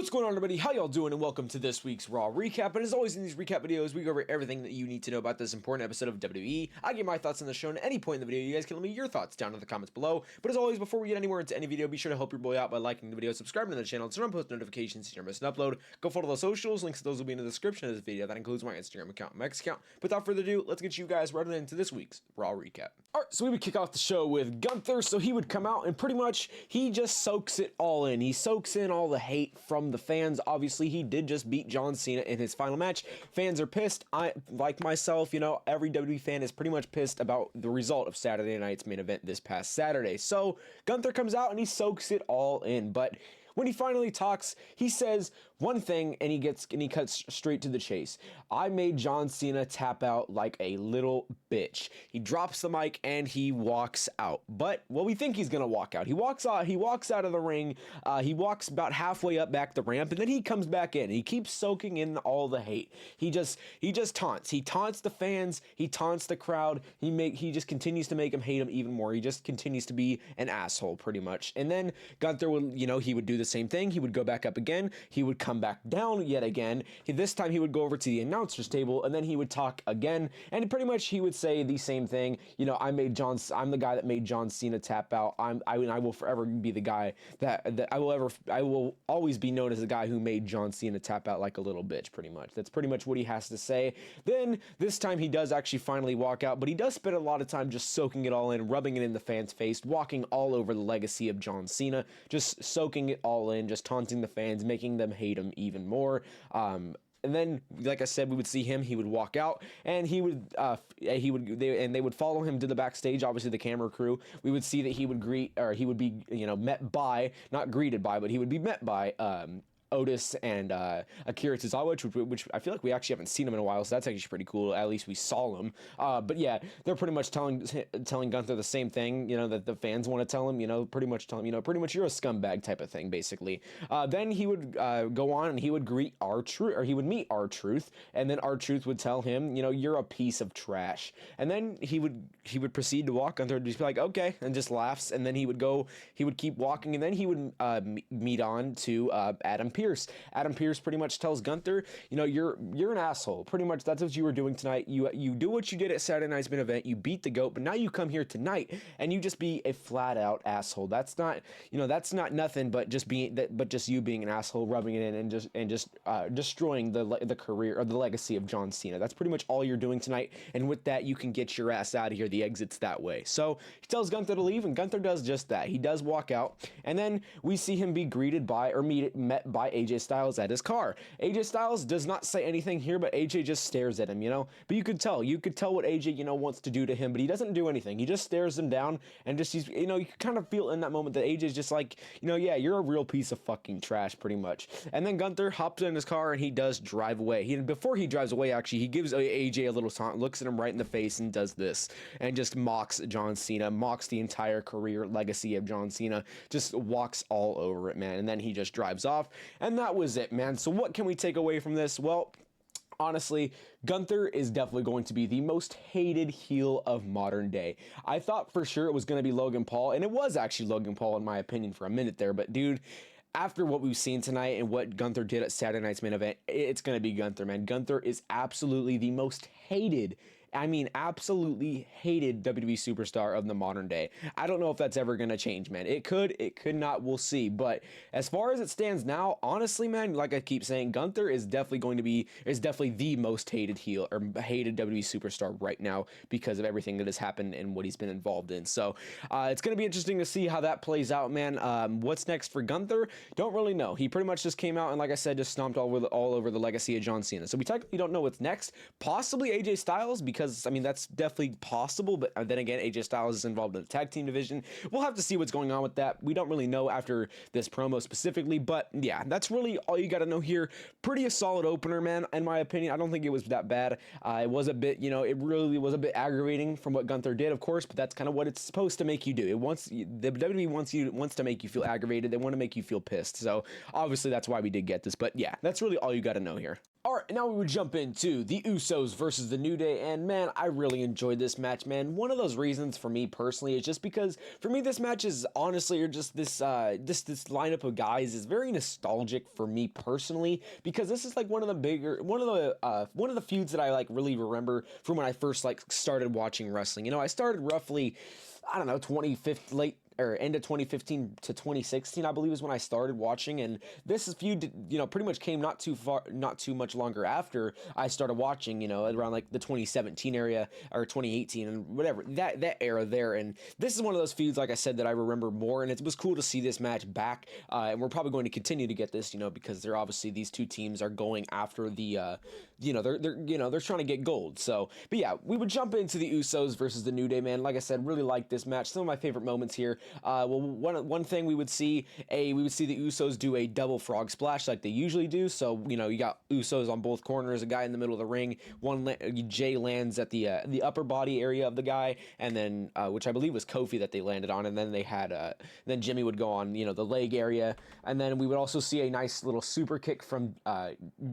What's going on, everybody? How y'all doing? And welcome to this week's Raw recap. And as always, in these recap videos, we go over everything that you need to know about this important episode of WWE. I give my thoughts on the show, and at any point in the video, you guys can let me your thoughts down in the comments below. But as always, before we get anywhere into any video, be sure to help your boy out by liking the video, subscribing to the channel, turn on post notifications so you never miss an upload. Go follow the socials. Links to those will be in the description of this video. That includes my Instagram account and my X account. Without further ado, let's get you guys right into this week's Raw recap. Alright, so we would kick off the show with Gunther. So he would come out and pretty much he just soaks it all in. He soaks in all the hate from the fans. Obviously, he did just beat John Cena in his final match. Fans are pissed. I, like myself, you know, every WWE fan is pretty much pissed about the result of Saturday night's main event this past Saturday. So Gunther comes out and he soaks it all in. But when he finally talks, he says one thing and he cuts straight to the chase. I made John Cena tap out like a little bitch. He drops the mic and he walks out. But well, we think he's gonna walk out. He walks out of the ring. He walks about halfway up back the ramp, and then he comes back in. He keeps soaking in all the hate. He just taunts. He taunts the fans. He taunts the crowd. He just continues to make him hate him even more. He just continues to be an asshole pretty much. And then Gunther would, he would do the same thing. He would go back up again. He would come back down yet again. This time he would go over to the announcer's table, and then he would talk again, and pretty much he would say the same thing. I'm the guy that made John Cena tap out. I will forever be the guy that I will always be known as the guy who made John Cena tap out like a little bitch, pretty much. That's pretty much what he has to say. Then this time he does actually finally walk out, but he does spend a lot of time just soaking it all in, rubbing it in the fans' face, walking all over the legacy of John Cena, just soaking it all in, just taunting the fans, making them hate him even more. And then, like I said, we would see him. He would walk out, and they would follow him to the backstage. Obviously, the camera crew. We would see that he would be, met by, not greeted by, but he would be met by Otis and Akira Tozawa, which I feel like we actually haven't seen him in a while, so that's actually pretty cool. At least we saw him. But yeah, they're pretty much telling Gunther the same thing, that the fans want to tell him, pretty much tell him, pretty much you're a scumbag type of thing, basically. Then he would go on and he would greet R-Truth, or he would meet R-Truth, and then R-Truth would tell him, you're a piece of trash. And then he would proceed to walk. Gunther would just be like, okay, and just laughs, and then he would keep walking, and then he would meet on to Adam Pearce. Adam Pearce pretty much tells Gunther, you're an asshole. Pretty much that's what you were doing tonight. You do what you did at Saturday night's main event. You beat the GOAT, but now you come here tonight and you just be a flat out asshole. That's not, that's not nothing but just you being an asshole, rubbing it in and just destroying the career or the legacy of John Cena. That's pretty much all you're doing tonight. And with that, you can get your ass out of here. The exit's that way. So he tells Gunther to leave, and Gunther does just that. He does walk out, and then we see him be greeted by or met by AJ Styles at his car. AJ Styles does not say anything here, but AJ just stares at him, But you could tell what AJ, wants to do to him, but he doesn't do anything. He just stares him down, and just, you kind of feel in that moment that AJ's just like, yeah, you're a real piece of fucking trash, pretty much. And then Gunther hops in his car, and he does drive away. Before he drives away, actually, he gives AJ a little taunt, looks at him right in the face, and does this, and just mocks John Cena, mocks the entire career legacy of John Cena, just walks all over it, man. And then he just drives off. And that was it, man. So what can we take away from this? Well, honestly, Gunther is definitely going to be the most hated heel of modern day. I thought for sure it was going to be Logan Paul, and it was actually Logan Paul in my opinion for a minute there, but dude, after what we've seen tonight and what Gunther did at Saturday night's main event, it's going to be Gunther, man. Gunther is absolutely the most hated, absolutely hated WWE superstar of the modern day. I don't know if that's ever going to change, man. It could not, we'll see. But as far as it stands now, honestly, man, like I keep saying, Gunther is definitely the most hated heel or hated WWE superstar right now because of everything that has happened and what he's been involved in. So it's going to be interesting to see how that plays out, man. What's next for Gunther? Don't really know. He pretty much just came out and, like I said, just stomped all over the legacy of John Cena. So we technically don't know what's next. Possibly AJ Styles, because that's definitely possible, but then again, AJ Styles is involved in the tag team division. We'll have to see what's going on with that. We don't really know after this promo specifically, but yeah, that's really all you got to know here. Pretty a solid opener, man, in my opinion. I don't think it was that bad. It was a bit, it really was a bit aggravating from what Gunther did, of course, but that's kind of what it's supposed to make you do. The WWE wants to make you feel aggravated. They want to make you feel pissed. So obviously that's why we did get this, but yeah, that's really all you got to know here. Alright, now we would jump into the Usos versus the New Day, and man, I really enjoyed this match, man. One of those reasons for me personally is just because, for me, this match is honestly, or just this lineup of guys is very nostalgic for me personally, because this is like one of the feuds that I like really remember from when I first like started watching wrestling. You know, I started roughly, I don't know, 2015, end of 2015 to 2016, I believe, is when I started watching, and this feud, you know, pretty much came not too much longer after I started watching, you know, around like the 2017 area, or 2018, and whatever, that era there, and this is one of those feuds, like I said, that I remember more, and it was cool to see this match back, and we're probably going to continue to get this, you know, because they're obviously, these two teams are going after the, you know, they're trying to get gold, so, but yeah, we would jump into the Usos versus the New Day, man. Like I said, really like this match. Some of my favorite moments here. Well, one thing we would see the Usos do a double frog splash like they usually do. So, you know, you got Usos on both corners, a guy in the middle of the ring. Jay lands at the upper body area of the guy, and then which I believe was Kofi that they landed on, and then they had then Jimmy would go on, you know, the leg area, and then we would also see a nice little super kick from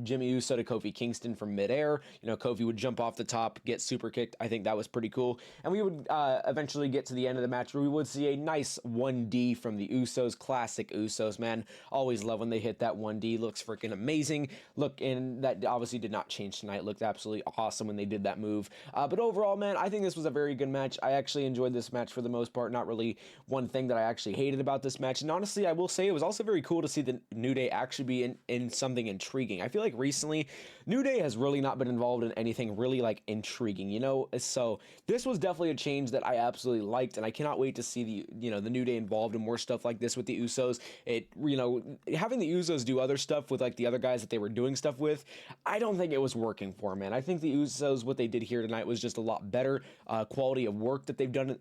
Jimmy Uso to Kofi Kingston from midair. You know, Kofi would jump off the top, get super kicked. I think that was pretty cool, and we would eventually get to the end of the match where we would see a nice 1D from the Usos. Classic Usos, man. Always love when they hit that 1D. Looks freaking amazing. Look, and that obviously did not change tonight. Looked absolutely awesome when they did that move. But overall, man, I think this was a very good match. I actually enjoyed this match for the most part. Not really one thing that I actually hated about this match. And honestly, I will say it was also very cool to see the New Day actually be in something intriguing. I feel like recently, New Day has really not been involved in anything really like intriguing, you know? So this was definitely a change that I absolutely liked, and I cannot wait to see the New Day involved in more stuff like this with the Usos. Having the Usos do other stuff with like the other guys that they were doing stuff with, I don't think it was working for, man. I think the Usos, what they did here tonight was just a lot better quality of work that they've done,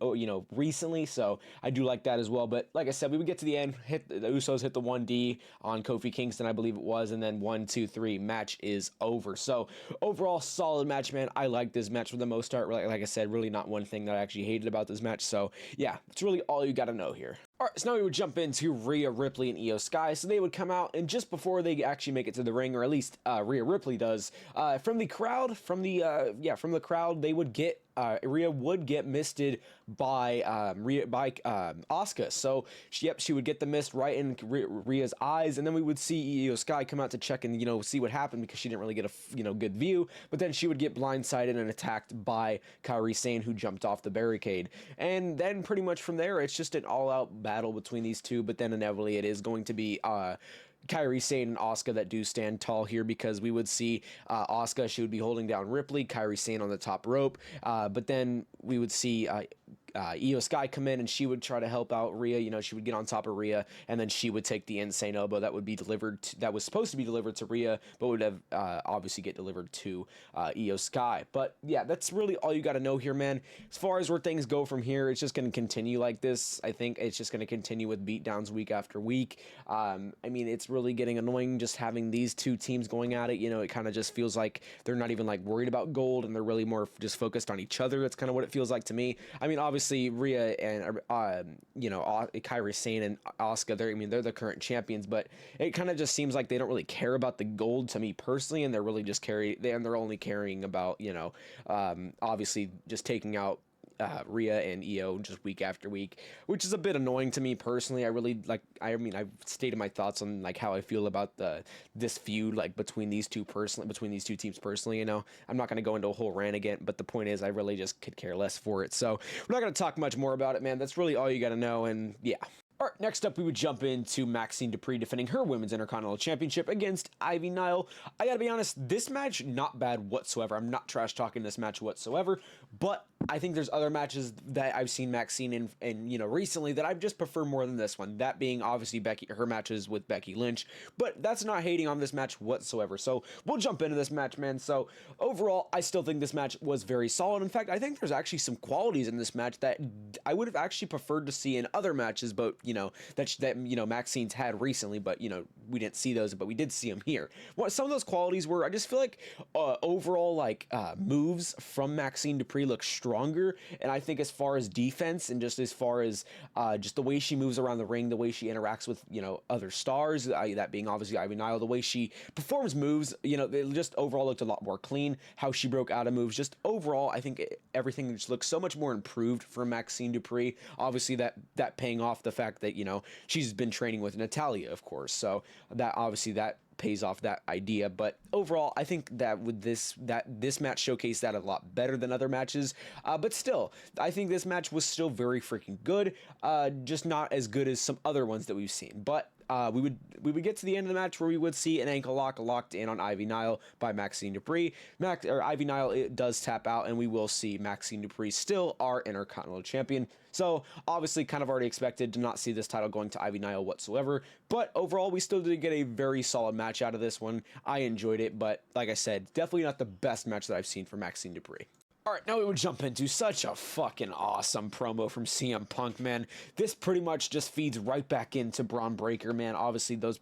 recently. So I do like that as well. But like I said, we would get to the end, the Usos hit the 1D on Kofi Kingston, I believe it was, and then 1, 2, 3, match is over. So overall, solid match, man. I like this match for the most part. Like I said, really not one thing that I actually hated about this match. So yeah, it's really all you got to know here. Alright, so now we would jump into Rhea Ripley and Io Sky. So they would come out, and just before they actually make it to the ring, or at least Rhea Ripley does, from the crowd, they would get Rhea would get misted by Asuka. So she would get the mist right in Rhea's eyes, and then we would see Io Sky come out to check and see what happened, because she didn't really get a good view. But then she would get blindsided and attacked by Kairi Sane, who jumped off the barricade. And then pretty much from there, it's just an all-out battle between these two. But then inevitably, it is going to be Kairi Sane and Asuka that do stand tall here, because we would see Asuka, she would be holding down Ripley, Kairi Sane on the top rope, but then we would see Io Sky come in, and she would try to help out Rhea. She would get on top of Rhea, and then she would take the insane elbow that would be delivered that was supposed to be delivered to Rhea, but would have obviously get delivered to Io Sky. But yeah, that's really all you got to know here, man. As far as where things go from here, it's just going to continue like this. I think it's just going to continue with beatdowns week after week. I mean, it's really getting annoying just having these two teams going at it. It kind of just feels like they're not even like worried about gold, and they're really more just focused on each other. That's kind of what it feels like to me. I mean, obviously Rhea and Kairi Sane and Asuka, they're the current champions, but it kind of just seems like they don't really care about the gold to me personally, and they're really just they're only caring about obviously just taking out Rhea and Io just week after week, which is a bit annoying to me personally. I've stated my thoughts on like how I feel about this feud between these two teams personally. I'm not going to go into a whole rant again, but the point is I really just could care less for it. So we're not going to talk much more about it, man. That's really all you got to know. And yeah. All right, next up, we would jump into Maxine Dupree defending her Women's Intercontinental Championship against Ivy Nile. I gotta be honest, this match, not bad whatsoever. I'm not trash-talking this match whatsoever, but I think there's other matches that I've seen Maxine in recently that I just prefer more than this one. That being, obviously, her matches with Becky Lynch, but that's not hating on this match whatsoever. So we'll jump into this match, man. So overall, I still think this match was very solid. In fact, I think there's actually some qualities in this match that I would have actually preferred to see in other matches, but, that Maxine's had recently, but we didn't see those, but we did see them here. What some of those qualities were, I just feel like overall moves from Maxine Dupree look stronger, and I think as far as defense and just as far as just the way she moves around the ring, the way she interacts with other stars, that being obviously Ivy Nile, the way she performs moves, it just overall looked a lot more clean. How she broke out of moves, just overall, I think everything just looks so much more improved from Maxine Dupree. Obviously, that paying off the fact that she's been training with Natalia, of course. So that obviously that pays off that idea. But overall, I think that with this match showcased that a lot better than other matches. But still, I think this match was still very freaking good. Just not as good as some other ones that we've seen. But we would get to the end of the match where we would see an ankle lock locked in on Ivy Nile by Maxine Dupree. Ivy Nile, it does tap out, and we will see Maxine Dupree still our Intercontinental Champion. So obviously kind of already expected to not see this title going to Ivy Nile whatsoever. But overall, we still did get a very solid match out of this one. I enjoyed it, but like I said, definitely not the best match that I've seen for Maxine Dupree. Alright, now we would jump into such a fucking awesome promo from CM Punk, man. This pretty much just feeds right back into Braun Breaker, man. Obviously, those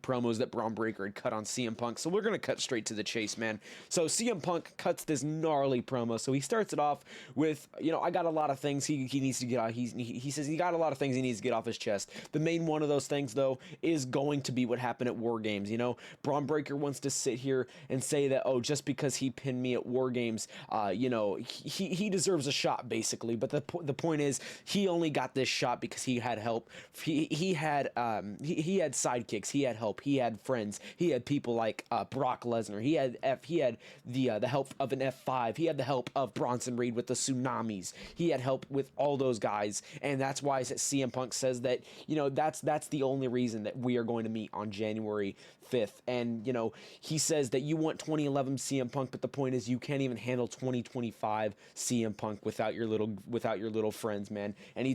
promos that Braun Breaker had cut on CM Punk, so we're gonna cut straight to the chase, man. So CM Punk cuts this gnarly promo. So he starts it off with, I got a lot of things he needs to get out. He says he got a lot of things he needs to get off his chest. The main one of those things, though, is going to be what happened at War Games. Braun Breaker wants to sit here and say that, oh, just because he pinned me at War Games, he deserves a shot, basically. But the point is, he only got this shot because he had help. He had sidekicks. He had help. He had friends. He had people like Brock Lesnar. He had the help of an F5. He had the help of Bronson Reed with the Tsunamis. He had help with all those guys, and that's why CM Punk says that that's the only reason that we are going to meet on January 5th. And he says that you want 2011 CM Punk, but the point is you can't even handle 2025 CM Punk without your little friends, man. And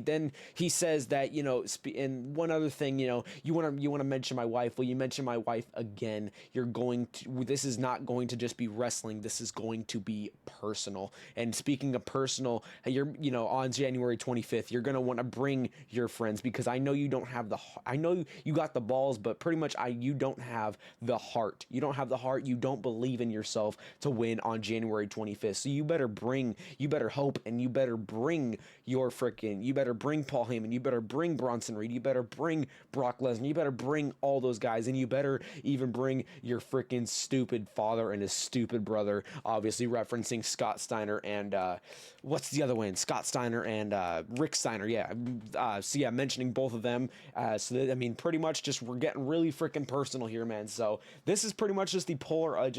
he says that and one other thing, you want to mention my wife. Well, you mention my wife again. This is not going to just be wrestling. This is going to be personal. And speaking of personal, on January 25th, you're going to want to bring your friends, because I know you don't have I know you got the balls, but pretty much you don't have the heart. You don't have the heart. You don't believe in yourself to win on January 25th. So you better hope, and you better bring you better bring Paul Heyman. You better bring Bronson Reed. You better bring Brock Lesnar. You better bring all those guys, and you better even bring your freaking stupid father and his stupid brother, obviously referencing Scott Steiner and what's the other one? Scott Steiner and Rick Steiner, mentioning both of them. Pretty much just we're getting really freaking personal here, man. So this is pretty much just the polar,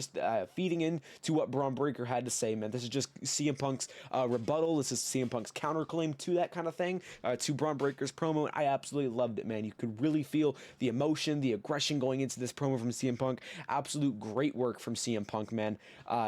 feeding into what Braun Breaker had to say, man. This is just CM Punk's rebuttal. This is CM Punk's counterclaim to that kind of thing, to Braun Breaker's promo. I absolutely loved it, man. You could really feel the emotion, the aggression going into this promo from CM Punk. Absolute great work from CM Punk, man.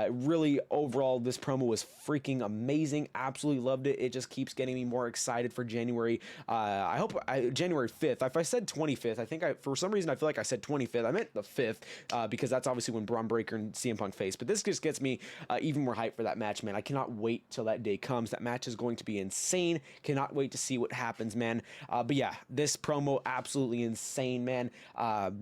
Really, overall, this promo was freaking amazing. Absolutely loved it. It just keeps getting me more excited for January. January 5th. If I said 25th, for some reason I feel like I said 25th. I meant the 5th, because that's obviously when Braun Breaker and CM Punk face. But this just gets me even more hyped for that match, man. I cannot wait till that day comes. That match is going to be insane. Cannot wait to see what happens, man. But yeah, this promo absolutely insane, man.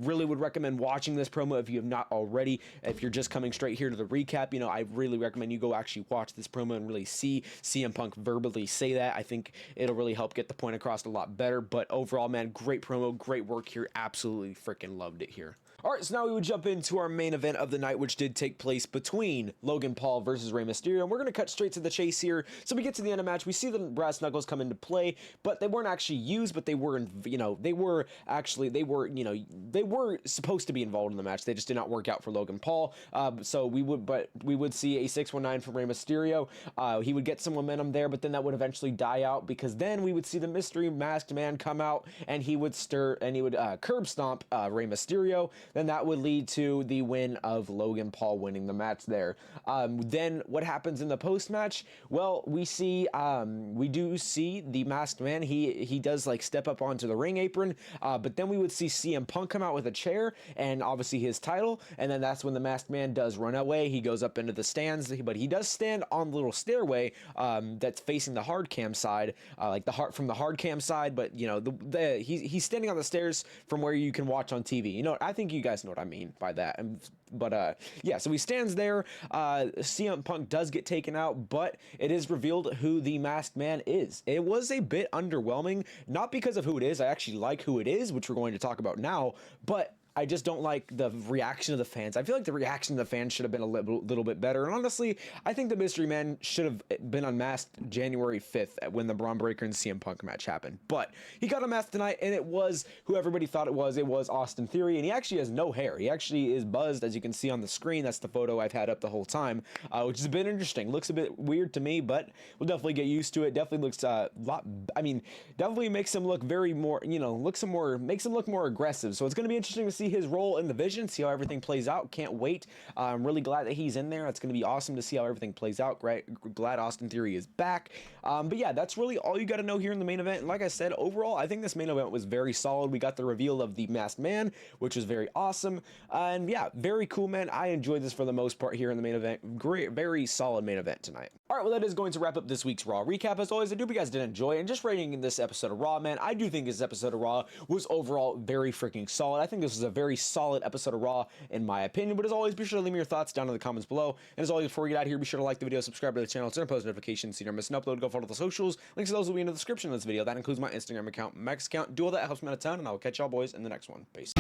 Really would recommend watching this promo if you have not already. If you're just coming straight here to the recap, I really recommend you go actually watch this promo and really see CM Punk verbally say that. I think it'll really help get the point across a lot better. But overall, man, great promo, great work here. Absolutely freaking loved it here. All right, so now we would jump into our main event of the night, which did take place between Logan Paul versus Rey Mysterio. And we're going to cut straight to the chase here. So we get to the end of the match. We see the brass knuckles come into play, but they weren't actually used, but they were supposed to be involved in the match. They just did not work out for Logan Paul. So we would see a 619 from Rey Mysterio. He would get some momentum there, but then that would eventually die out, because then we would see the mystery masked man come out, and he would curb stomp Rey Mysterio. then that would lead to the win of Logan Paul winning the match there. Then what happens in the post-match? Well, we do see the Masked Man. He does like step up onto the ring apron, but then we would see CM Punk come out with a chair and obviously his title, and then that's when the Masked Man does run away. He goes up into the stands, but he does stand on the little stairway that's facing the hard cam side, like from the hard cam side, but you know, he's standing on the stairs from where you can watch on TV. You know, I think you guys know what I mean by that. But yeah, so he stands there. CM Punk does get taken out, but it is revealed who the Masked Man is. It was a bit underwhelming, not because of who it is. I actually like who it is, which we're going to talk about now, but I just don't like the reaction of the fans. I feel like the reaction of the fans should have been a little bit better. And honestly, I think the Mystery Man should have been unmasked January 5th when the Braun Breaker and CM Punk match happened. But he got unmasked tonight, and it was who everybody thought it was. It was Austin Theory, and he actually has no hair. He actually is buzzed, as you can see on the screen. That's the photo I've had up the whole time, which has been interesting. Looks a bit weird to me, but we'll definitely get used to it. Definitely looks definitely makes him look makes him look more aggressive. So it's going to be interesting to see his role in the Vision, see how everything plays out. Can't wait. I'm really glad that he's in there. It's going to be awesome to see how everything plays out. Great, glad Austin Theory is back. But yeah, that's really all you got to know here in the main event. And like I said, overall, I think this main event was very solid. We got the reveal of the Masked Man, which was very awesome. And yeah, very cool, man. I enjoyed this for the most part here in the main event. Great, very solid main event tonight. All right, well, that is going to wrap up this week's Raw recap. As always, I do hope you guys did enjoy. And just rating this episode of Raw, man, I do think this episode of Raw was overall very freaking solid. I think this was a very solid episode of Raw, in my opinion. But as always, be sure to leave me your thoughts down in the comments below. And as always, before we get out of here, be sure to like the video, subscribe to the channel, turn on post notifications so you don't miss an upload. Go follow the socials. Links to those will be in the description of this video. That includes my Instagram account, Max account. Do all that, helps me out a ton, and I will catch y'all boys in the next one. Peace.